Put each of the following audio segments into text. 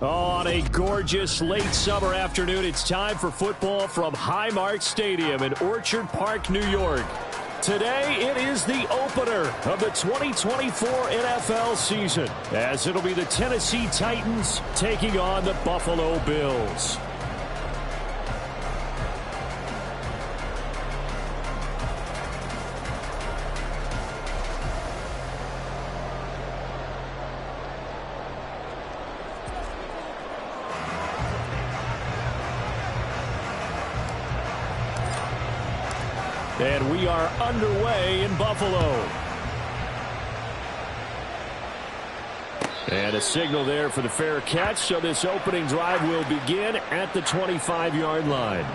On a gorgeous late summer afternoon, it's time for football from Highmark Stadium in Orchard Park, New York. Today, it is the opener of the 2024 NFL season, as it'll be the Tennessee Titans taking on the Buffalo Bills. And we are underway in Buffalo. And a signal there for the fair catch, so this opening drive will begin at the 25-yard line.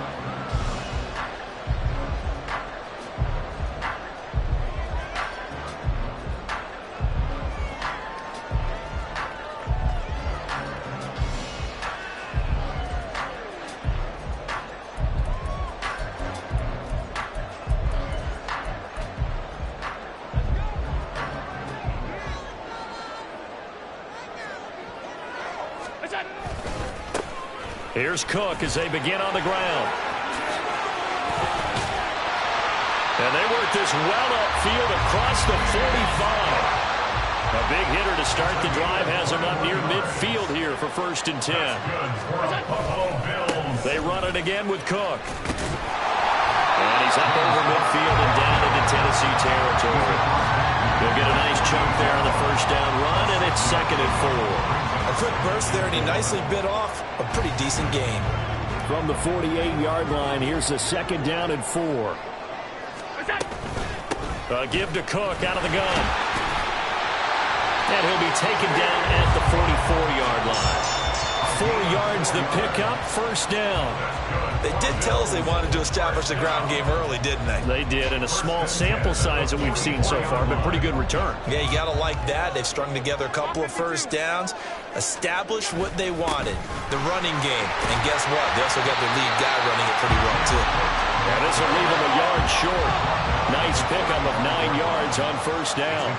Here's Cook as they begin on the ground. And they work this well upfield across the 45. A big hitter to start the drive has him up near midfield here for 1st and 10. They run it again with Cook. And he's up over midfield and down into Tennessee territory. He'll get a nice chunk there on the first down run, and it's 2nd and 4. A quick burst there, and he nicely bit off a pretty decent gain. From the 48-yard line, here's the 2nd down and 4. Give to Cook out of the gun. And he'll be taken down at the 44-yard line. 4 yards the pickup, 1st down. They did tell us they wanted to establish the ground game early, didn't they? They did, and a small sample size that we've seen so far, but pretty good return. Yeah, you got to like that. They've strung together a couple of 1st downs, established what they wanted, the running game. And guess what? They also got their lead guy running it pretty well, too. Yeah, this will leave them a yard short. Nice pickup of 9 yards on 1st down.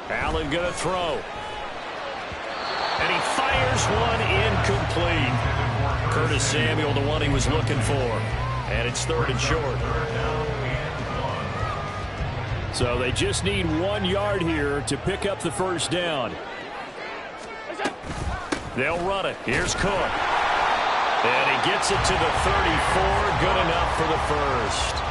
Allen going to throw. And he fires one incomplete. Curtis Samuel, the one he was looking for. And it's 3rd and short. So they just need 1 yard here to pick up the 1st down. They'll run it. Here's Cook. And he gets it to the 34. Good enough for the 1st.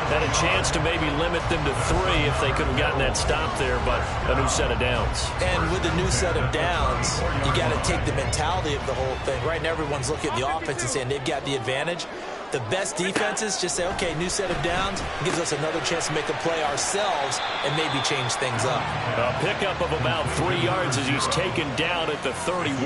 Had a chance to maybe limit them to 3 if they could have gotten that stop there, but a new set of downs. And with the new set of downs, you got to take the mentality of the whole thing. Right now, everyone's looking at the offense and saying they've got the advantage. The best defenses just say, okay, new set of downs gives us another chance to make a play ourselves and maybe change things up. A pickup of about 3 yards as he's taken down at the 31.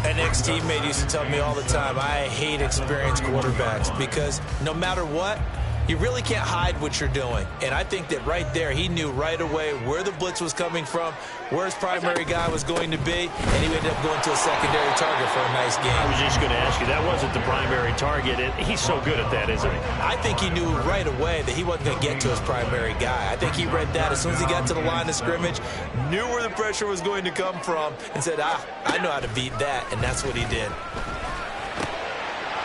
An ex-teammate used to tell me all the time, I hate experienced quarterbacks because no matter what, you really can't hide what you're doing. And I think that right there, he knew right away where the blitz was coming from, where his primary guy was going to be, and he ended up going to a secondary target for a nice game. I was just going to ask you, that wasn't the primary target. He's so good at that, isn't he? I think he knew right away that he wasn't going to get to his primary guy. I think he read that as soon as he got to the line of scrimmage, knew where the pressure was going to come from, and said, I know how to beat that, and that's what he did.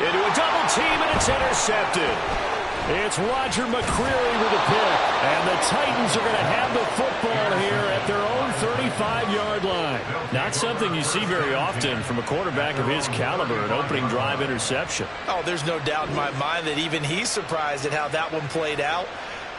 Into a double team, and it's intercepted. It's Roger McCreary with a pick, and the Titans are going to have the football here at their own 35-yard line. Not something you see very often from a quarterback of his caliber, an opening drive interception. Oh, there's no doubt in my mind that even he's surprised at how that one played out.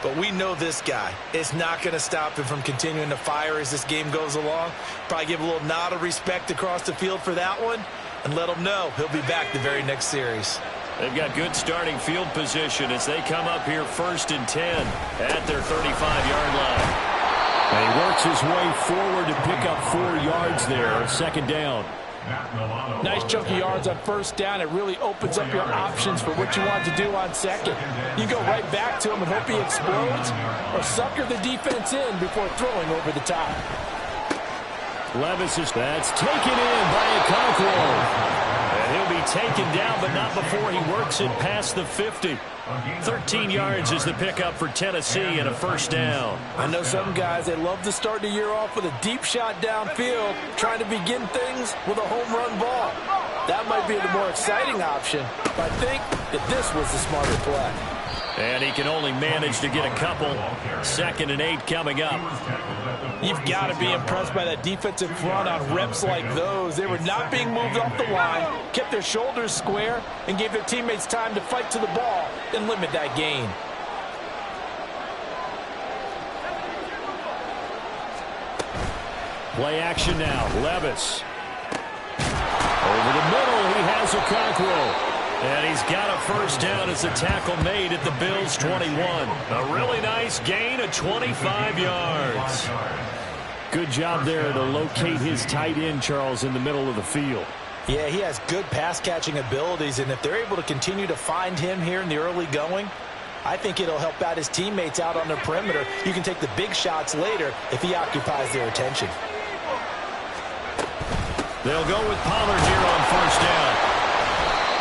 But we know this guy is not going to stop him from continuing to fire as this game goes along. Probably give a little nod of respect across the field for that one and let him know he'll be back the very next series. They've got good starting field position as they come up here 1st and 10 at their 35-yard line. And he works his way forward to pick up 4 yards there, 2nd down. Nice chunk of yards on 1st down. It really opens up your options for what you want to do on 2nd. You go right back to him and hope he explodes, or sucker the defense in before throwing over the top. Levis is that's taken in by Okonkwo. And he'll be taken down, but not before he works it past the 50. 13 yards is the pickup for Tennessee and a first down. I know some guys, they love to start the year off with a deep shot downfield, trying to begin things with a home run ball. That might be the more exciting option, but I think that this was the smarter play. And he can only manage to get a couple. 2nd and 8 coming up. You've got to be impressed by that defensive front on reps like those. They were not being moved off the line, kept their shoulders square, and gave their teammates time to fight to the ball and limit that gain. Play action now. Levis. Over the middle, he has Okonkwo. And he's got a first down as a tackle made at the Bills' 21. A really nice gain of 25 yards. Good job there to locate his tight end, Charles, in the middle of the field. Yeah, he has good pass-catching abilities, and if they're able to continue to find him here in the early going, I think it'll help out his teammates out on the perimeter. You can take the big shots later if he occupies their attention. They'll go with Pollard here on first down.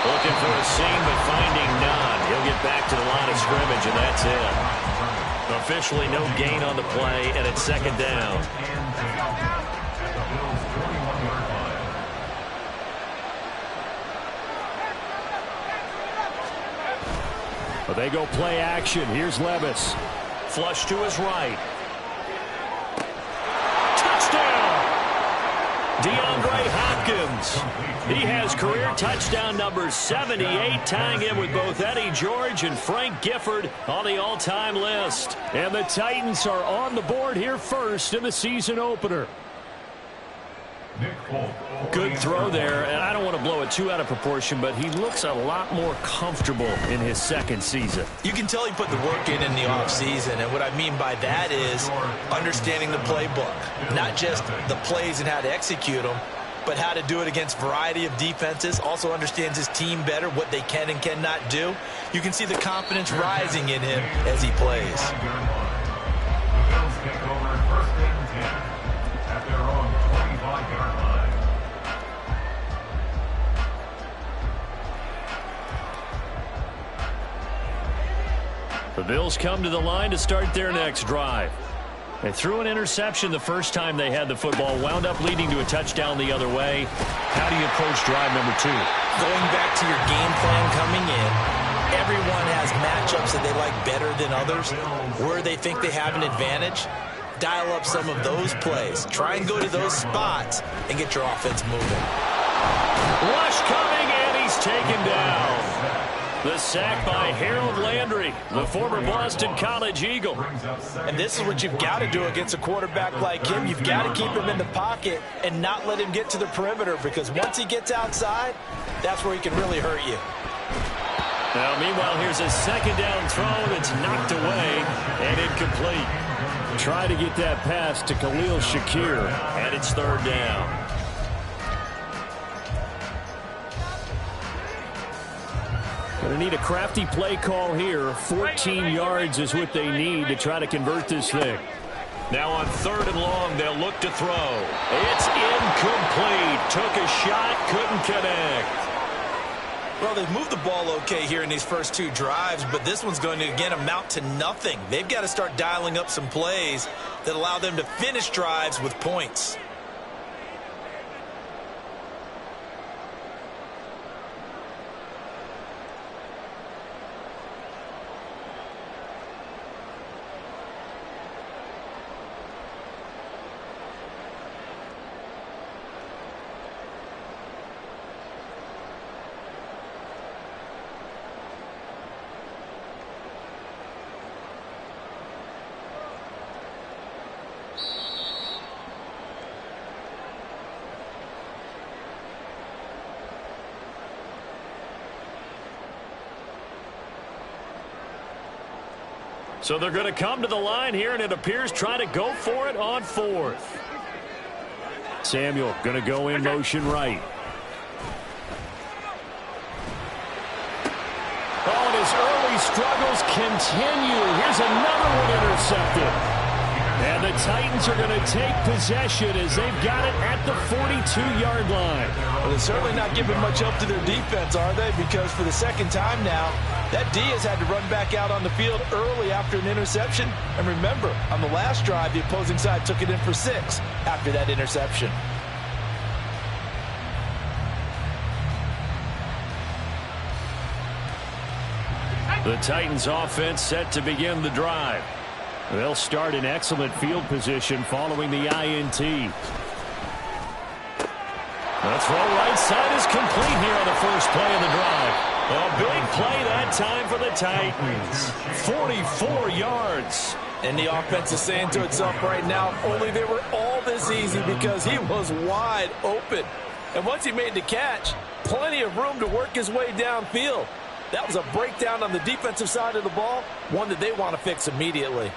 Looking for a seam, but finding none. He'll get back to the line of scrimmage, and that's it. Officially no gain on the play, and it's 2nd down. But they go play action. Here's Levis. Flush to his right. DeAndre Hopkins. He has career touchdown number 78, tying him with both Eddie George and Frank Gifford on the all-time list. And the Titans are on the board here first in the season opener. Good throw there, and I don't want to blow it too out of proportion, but he looks a lot more comfortable in his 2nd season. You can tell he put the work in the offseason, and what I mean by that is understanding the playbook. Not just the plays and how to execute them, but how to do it against a variety of defenses. Also understands his team better, what they can and cannot do. You can see the confidence rising in him as he plays. The Bills come to the line to start their next drive. They threw an interception the first time they had the football, wound up leading to a touchdown the other way. How do you approach drive number 2? Going back to your game plan coming in, everyone has matchups that they like better than others. Where they think they have an advantage, dial up some of those plays. Try and go to those spots and get your offense moving. Rush coming, and he's taken down. The sack by Harold Landry, the former Boston College Eagle. And this is what you've got to do against a quarterback like him. You've got to keep him in the pocket and not let him get to the perimeter, because once he gets outside, that's where he can really hurt you. Now, meanwhile, here's a 2nd down throw that's knocked away and incomplete. Try to get that pass to Khalil Shakir, and it's 3rd down. Going to need a crafty play call here. 14 yards is what they need to try to convert this thing. Now on 3rd and long, they'll look to throw. It's incomplete. Took a shot, couldn't connect. Well, they've moved the ball okay here in these first 2 drives, but this one's going to, again, amount to nothing. They've got to start dialing up some plays that allow them to finish drives with points. So they're going to come to the line here, and it appears trying to go for it on 4th. Samuel going to go in motion right. Oh, and his early struggles continue. Here's another one intercepted. And the Titans are going to take possession as they've got it at the 42-yard line. Well, they're certainly not giving much help to their defense, are they? Because for the second time now, that D has had to run back out on the field early after an interception. And remember, on the last drive, the opposing side took it in for 6 after that interception. The Titans offense set to begin the drive. They'll start in excellent field position following the INT. The throw right side is complete here on the first play of the drive. A big play that time for the Titans. 44 yards. And the offense is saying to itself right now, if only they were all this easy, because he was wide open. And once he made the catch, plenty of room to work his way downfield. That was a breakdown on the defensive side of the ball, one that they want to fix immediately.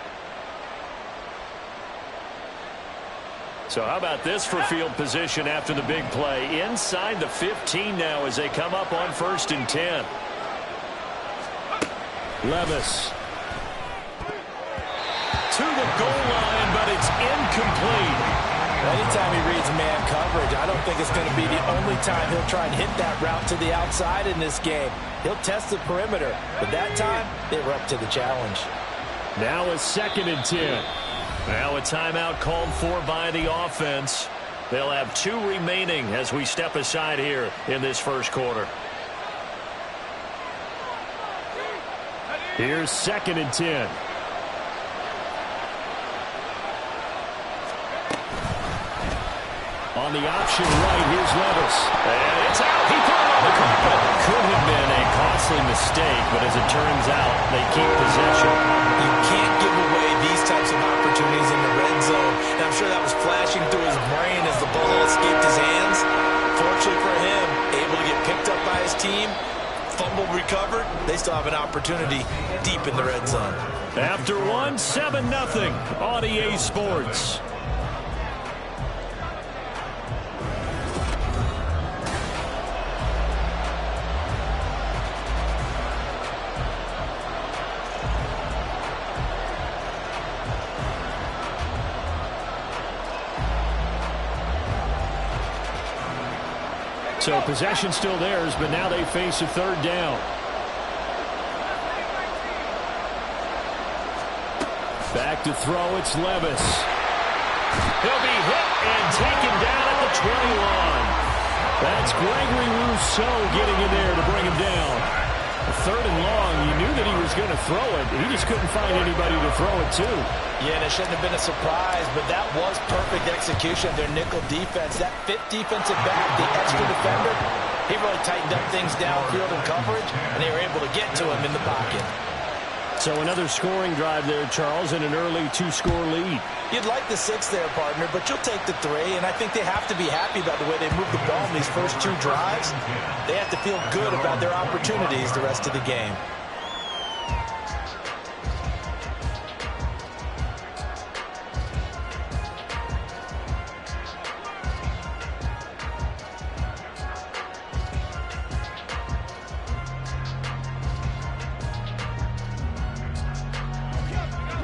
So how about this for field position after the big play? Inside the 15 now as they come up on 1st and 10. Levis. To the goal line, but it's incomplete. Anytime he reads man coverage, I don't think it's going to be the only time he'll try and hit that route to the outside in this game. He'll test the perimeter, but that time, they were up to the challenge. Now a 2nd and 10. Now a timeout called for by the offense. They'll have 2 remaining as we step aside here in this first quarter. Here's 2nd and 10. On the option right, here's Levis. And it's out. He put it on the carpet. Could have been a costly mistake, but as it turns out, they keep possession. You can't give away these types of opportunities in the red zone. And I'm sure that was flashing through his brain as the ball escaped his hands. Fortunately for him, able to get picked up by his team, fumble recovered. They still have an opportunity deep in the red zone. After one, 7-0 on EA Sports. So possession still theirs, but now they face a 3rd down. Back to throw, it's Levis. He'll be hit and taken down at the 21. That's Gregory Rousseau getting in there to bring him down. 3rd and long, you knew that he was going to throw it. He just couldn't find anybody to throw it to. Yeah, and it shouldn't have been a surprise, but that was perfect execution of their nickel defense. That 5th defensive back, the extra defender, he really tightened up things downfield in coverage, and they were able to get to him in the pocket. So another scoring drive there, Charles, and an early 2-score lead. You'd like the 6 there, partner, but you'll take the 3, and I think they have to be happy about the way they moved the ball in these first 2 drives. They have to feel good about their opportunities the rest of the game.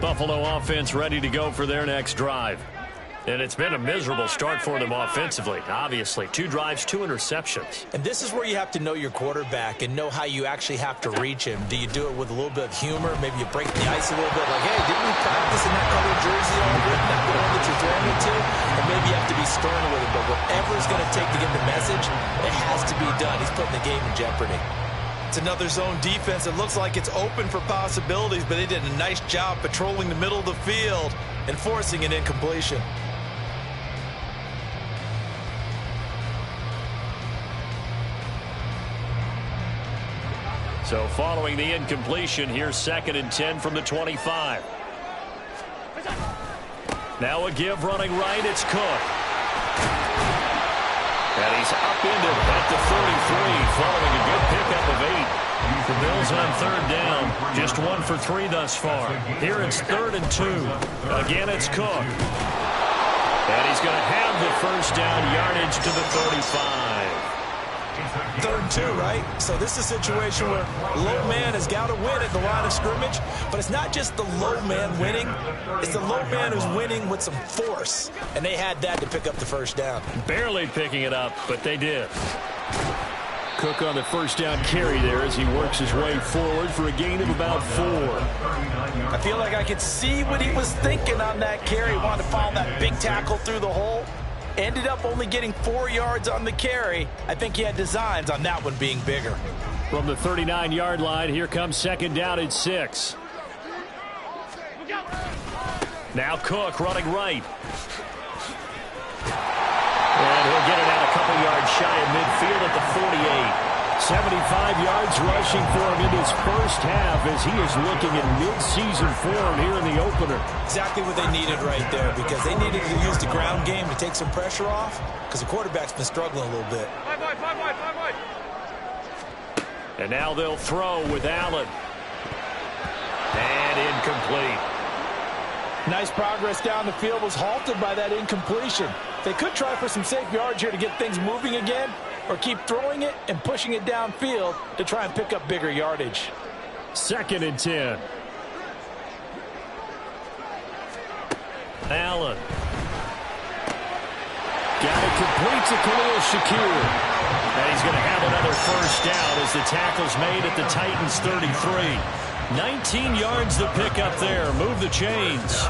Buffalo offense ready to go for their next drive. And it's been a miserable start for them offensively, obviously. 2 drives, 2 interceptions. And this is where you have to know your quarterback and know how you actually have to reach him. Do you do it with a little bit of humor? Maybe you break the ice a little bit, like, hey, didn't we practice in that colored jersey already? Not the one that you're throwing it to? And maybe you have to be stern with it, but whatever it's going to take to get the message, it has to be done. He's putting the game in jeopardy. It's another zone defense. It looks like it's open for possibilities, but they did a nice job patrolling the middle of the field and forcing an incompletion. So following the incompletion, here's 2nd and 10 from the 25. Now a give running right, it's Cook. And he's up into at the 43, following a good pickup of 8. The Bills on 3rd down, just 1 for 3 thus far. Here it's 3rd and 2. Again, it's Cook. And he's going to have the first down, yardage to the 35. 3rd and 2, right? So this is a situation where low man has got to win at the line of scrimmage, but it's not just the low man winning. It's the low man who's winning with some force, and they had that to pick up the first down. Barely picking it up, but they did. Cook on the first down carry there as he works his way forward for a gain of about 4. I feel like I could see what he was thinking on that carry. He wanted to follow that big tackle through the hole. Ended up only getting 4 yards on the carry. I think he had designs on that one being bigger. From the 39-yard line, here comes 2nd down and 6. Now Cook running right. And he'll get it out a couple yards shy of midfield at the 48. 75 yards rushing for him in his first half as he is looking in mid-season form here in the opener. Exactly what they needed right there, because they needed to use the ground game to take some pressure off, because the quarterback's been struggling a little bit. And now they'll throw with Allen. And incomplete. Nice progress down the field, was halted by that incompletion. They could try for some safe yards here to get things moving again, or keep throwing it and pushing it downfield to try and pick up bigger yardage. 2nd and 10. Allen. Got it complete to Khalil Shakir. And he's going to have another first down as the tackle's made at the Titans' 33. 19 yards to pick up there. Move the chains.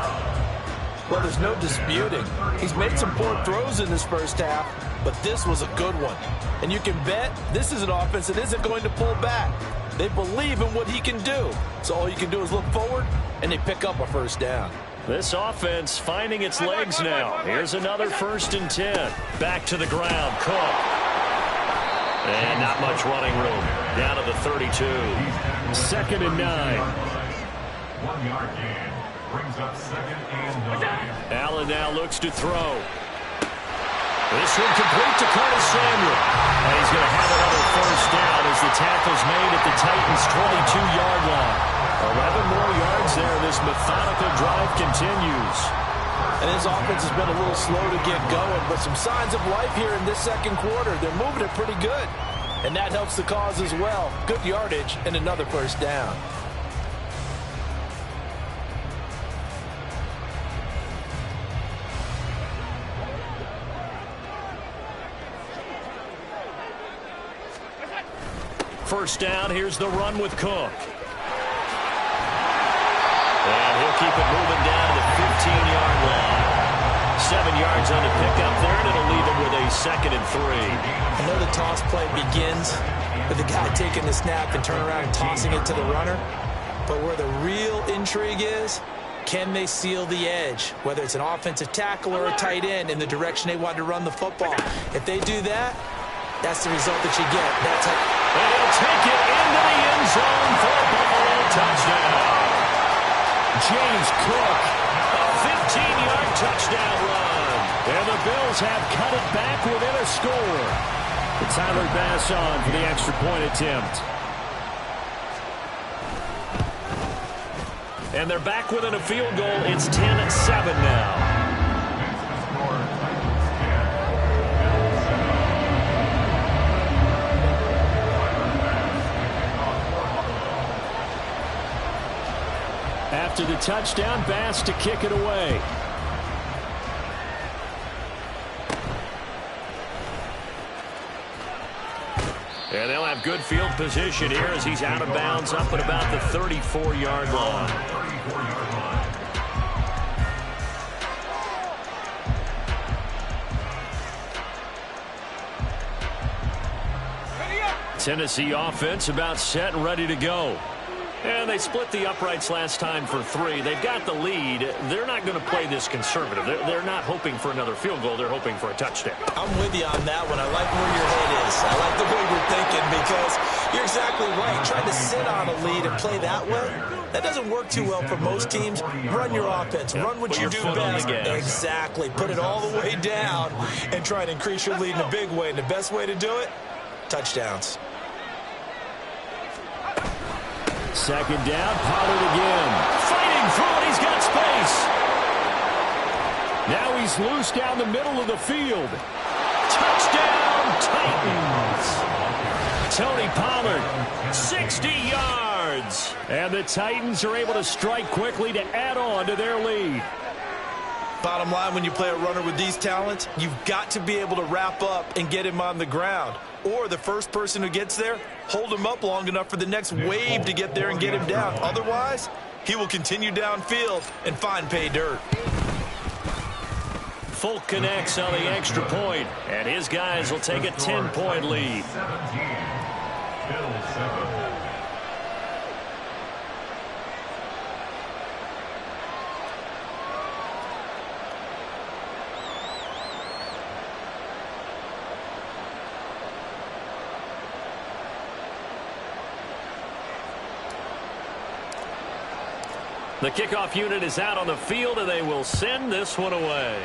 Well, there's no disputing. He's made some poor throws in this first half, but this was a good one. And you can bet this is an offense that isn't going to pull back. They believe in what he can do. So all you can do is look forward, and they pick up a first down. This offense finding its legs now. Here's another 1st and 10. Back to the ground. Cook. And not much running room. Down to the 32. 2nd and 9. 1 yard gain. Brings up 2nd and 9. Allen now looks to throw. This one complete to Curtis Samuel. And he's going to have another first down as the tackle's made at the Titans' 22-yard line. 11 more yards there. This methodical drive continues. And his offense has been a little slow to get going, but some signs of life here in this 2nd quarter. They're moving it pretty good. And that helps the cause as well. Good yardage and another first down. First down, here's the run with Cook. And he'll keep it moving down to the 15-yard line. 7 yards on the pickup there, and it'll leave him with a 2nd and 3. I know the toss play begins with the guy taking the snap and turning around and tossing it to the runner. But where the real intrigue is, can they seal the edge? Whether it's an offensive tackle or a tight end in the direction they want to run the football. If they do that, that's the result that you get. That's how. And he'll take it into the end zone for a Buffalo touchdown. James Cook, a 15-yard touchdown run. And the Bills have cut it back within a score. Tyler Bass on for the extra point attempt. And they're back within a field goal. It's 10-7 now. After the touchdown, Bass to kick it away. And they'll have good field position here as he's out of bounds up at about the 34-yard line. Tennessee offense about set and ready to go. And they split the uprights last time for 3. They've got the lead. They're not going to play this conservative. They're not hoping for another field goal. They're hoping for a touchdown. I'm with you on that one. I like where your head is. I like the way you're thinking, because you're exactly right. Trying to sit on a lead and play that way, that doesn't work too well for most teams. Run your offense. Run what you do best. Exactly. Put it all the way down and try and increase your lead in a big way. And the best way to do it, touchdowns. 2nd down, Pollard again. Fighting through it, he's got space. Now he's loose down the middle of the field. Touchdown, Titans. Tony Pollard, 60 yards. And the Titans are able to strike quickly to add on to their lead. Bottom line, when you play a runner with these talents, you've got to be able to wrap up and get him on the ground. Or the first person who gets there, hold him up long enough for the next wave to get there and get him down. Otherwise, he will continue downfield and find pay dirt. Folk connects on the extra point, and his guys will take a 10-point lead. 17. Bill 7. The kickoff unit is out on the field, and they will send this one away.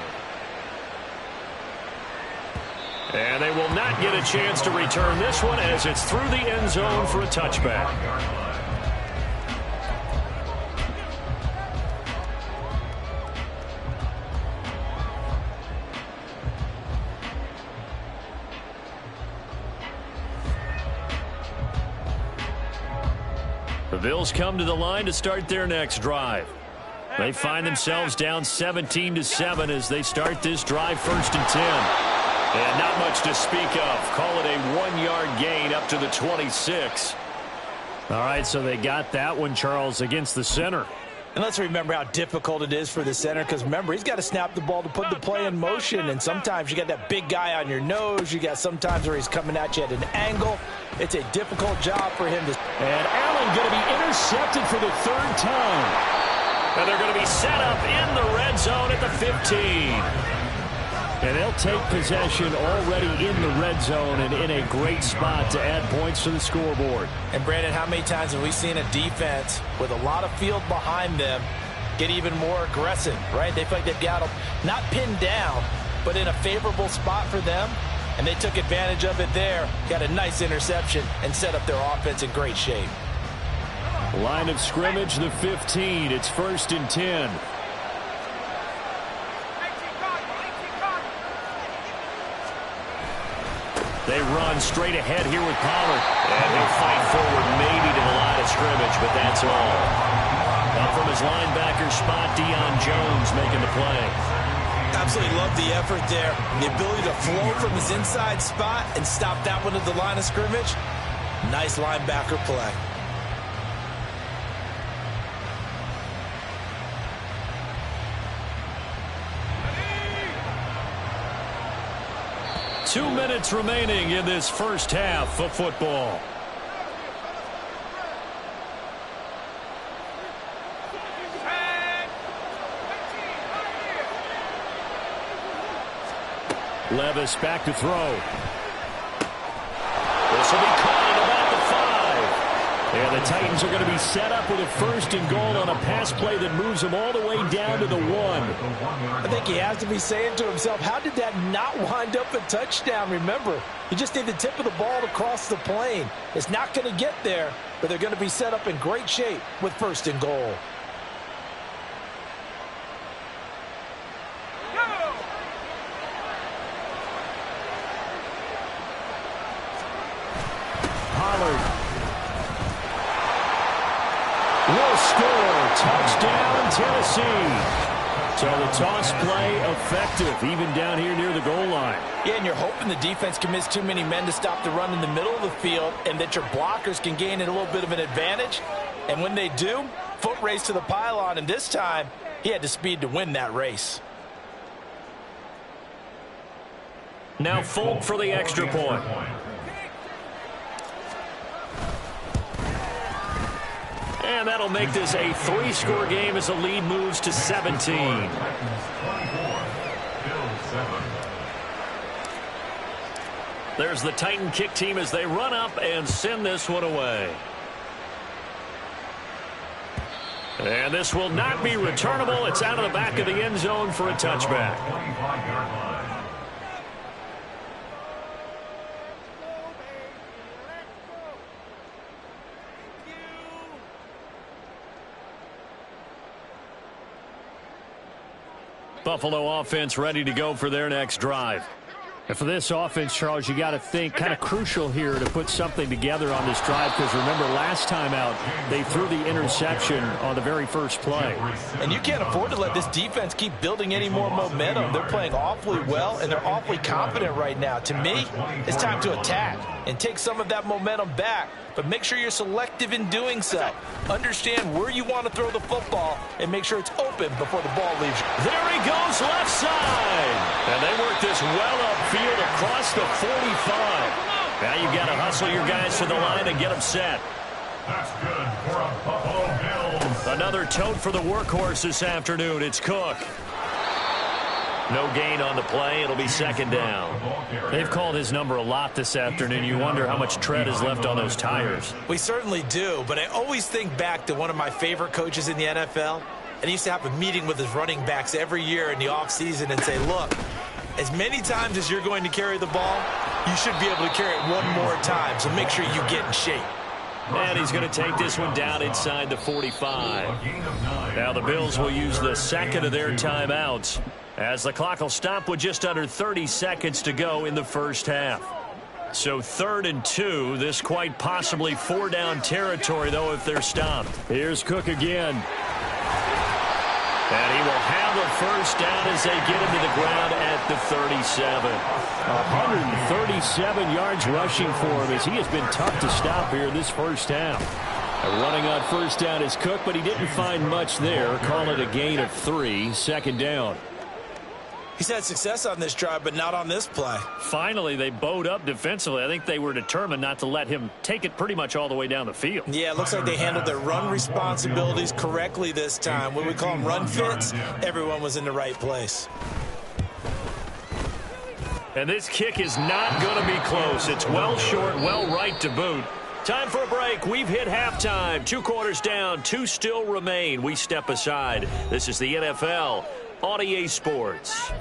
And they will not get a chance to return this one as it's through the end zone for a touchback. The Bills come to the line to start their next drive. They find themselves down 17-7 as they start this drive, 1st and 10. And not much to speak of. Call it a 1-yard gain up to the 26. All right, so they got that one, Charles, against the center. And let's remember how difficult it is for the center, because remember, he's got to snap the ball to put the play in motion, and sometimes you got that big guy on your nose. You got sometimes where he's coming at you at an angle. It's a difficult job for him to... And Allen going to be intercepted for the 3rd time. And they're going to be set up in the red zone at the 15. And they'll take possession already in the red zone and in a great spot to add points to the scoreboard. And, Brandon, how many times have we seen a defense with a lot of field behind them get even more aggressive, right? They feel like they've got them not pinned down, but in a favorable spot for them, and they took advantage of it there, got a nice interception, and set up their offense in great shape. Line of scrimmage, the 15. It's 1st and 10. They run straight ahead here with Pollard. And he'll fight forward maybe to the line of scrimmage, but that's all. Up from his linebacker spot, Deion Jones making the play. Absolutely love the effort there. The ability to flow from his inside spot and stop that one at the line of scrimmage. Nice linebacker play. Two minutes remaining in this first half of football. Levis back to throw. This will be caught at about the 5. And the Titans are going to be set up with a 1st and goal on a pass play that moves them all the way down to the 1. I think he has to be saying to himself, how did that not wind up a touchdown? Remember, you just need the tip of the ball to cross the plane. It's not going to get there, but they're going to be set up in great shape with 1st and goal. Pollard will score. Touchdown, Tennessee. So the toss play effective, even down here near the goal line. Yeah, and you're hoping the defense commits too many men to stop the run in the middle of the field and that your blockers can gain a little bit of an advantage. And when they do, foot race to the pylon, and this time he had the speed to win that race. Now Folk for the extra point. And that'll make this a 3-score game as the lead moves to 17. There's the Titan kick team as they run up and send this one away. And this will not be returnable. It's out of the back of the end zone for a touchback. Buffalo offense ready to go for their next drive. And for this offense, Charles, you got to think kind of crucial here to put something together on this drive, because remember last time out they threw the interception on the very first play. And you can't afford to let this defense keep building any more momentum. They're playing awfully well, and they're awfully confident right now. To me, it's time to attack and take some of that momentum back, but make sure you're selective in doing so. Understand where you want to throw the football and make sure it's open before the ball leaves you. There he goes, left side. And they work this well upfield across the 45. Now you've got to hustle your guys to the line and get them set. That's good for a Buffalo Bills. Another tote for the workhorse this afternoon. It's Cook. No gain on the play. It'll be second down. They've called his number a lot this afternoon. You wonder how much tread is left on those tires. We certainly do, but I always think back to one of my favorite coaches in the NFL. And he used to have a meeting with his running backs every year in the offseason and say, look, as many times as you're going to carry the ball, you should be able to carry it one more time, so make sure you get in shape. And he's going to take this one down inside the 45. Now the Bills will use the second of their timeouts, as the clock will stop with just under 30 seconds to go in the first half. So 3rd and 2, this quite possibly 4-down territory, though, if they're stopped. Here's Cook again. And he will have a first down as they get him to the ground at the 37. 137 yards rushing for him, as he has been tough to stop here this first half. Running on first down is Cook, but he didn't find much there. Call it a gain of 3, 2nd down. He's had success on this drive, but not on this play. Finally, they bowed up defensively. I think they were determined not to let him take it pretty much all the way down the field. Yeah, it looks like they handled their run responsibilities correctly this time. When we call them run fits, everyone was in the right place. And this kick is not going to be close. It's well short, well right to boot. Time for a break. We've hit halftime. 2 quarters down, 2 still remain. We step aside. This is the NFL on EA Sports.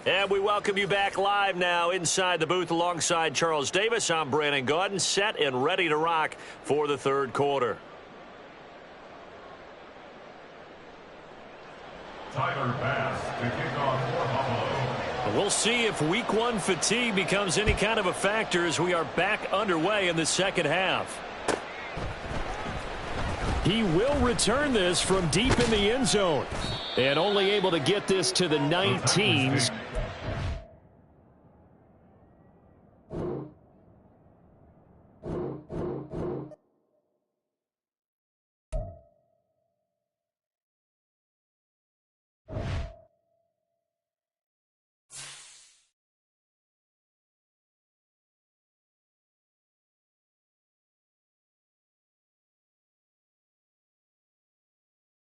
And we welcome you back live now inside the booth alongside Charles Davis. I'm Brandon Gaudin, set and ready to rock for the 3rd quarter. Tyler Bass to kick off for Buffalo. We'll see if Week 1 fatigue becomes any kind of a factor as we are back underway in the second half. He will return this from deep in the end zone. And only able to get this to the 19s.